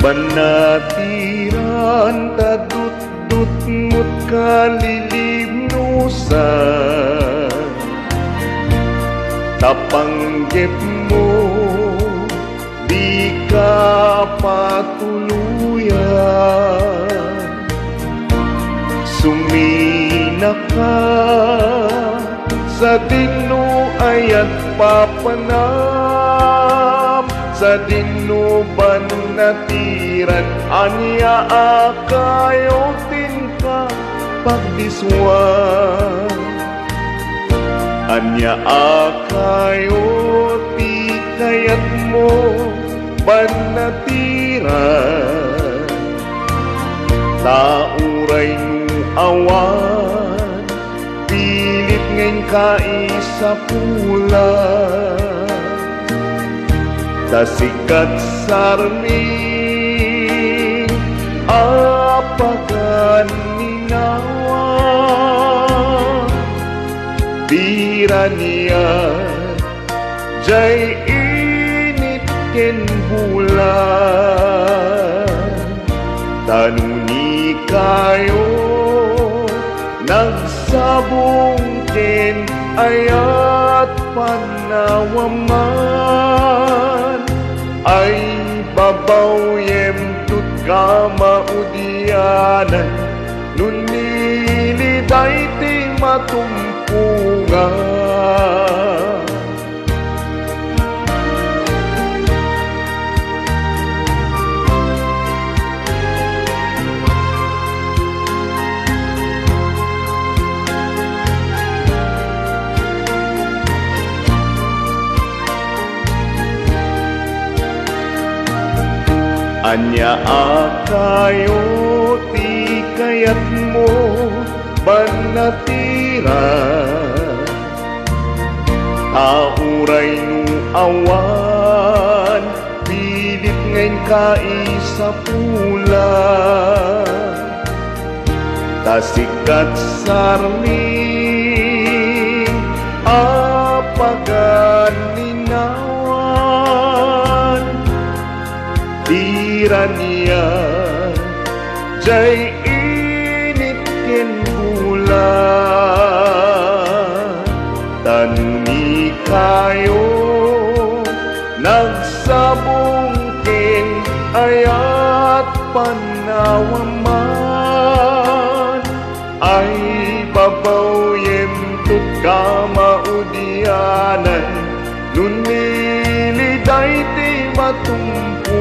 Panatiran tadut-dut mo't kalilibnusan, tapanggip mo di ka patuluyan. Sumina ka sa dinuay at papanam, sa dinuban natiran anya akayo tinka pagdiswan. Anya akayo ti kayat mo banatiran, tauray nu awan pilit ngayon ka isa pulan. Tasikat sarming apakan ninawa, tiranian jay init ken bulan. Tanuni kayo nagsabong ken ayat panawaman, ay babaw yem tut kamaudianan, nun niliday ti matumpungan. Anya akayo ti kayat mo banatiran, auray nu awan pilit ngayon ka isa pulan. Tasikat sarming apagan ninawan, tiranian jay init ken bulan. Tanuni kayo nagsabong ken ayat panawaman, ay babaw yem tut kamaudianan, nun niliday ti matumpungan.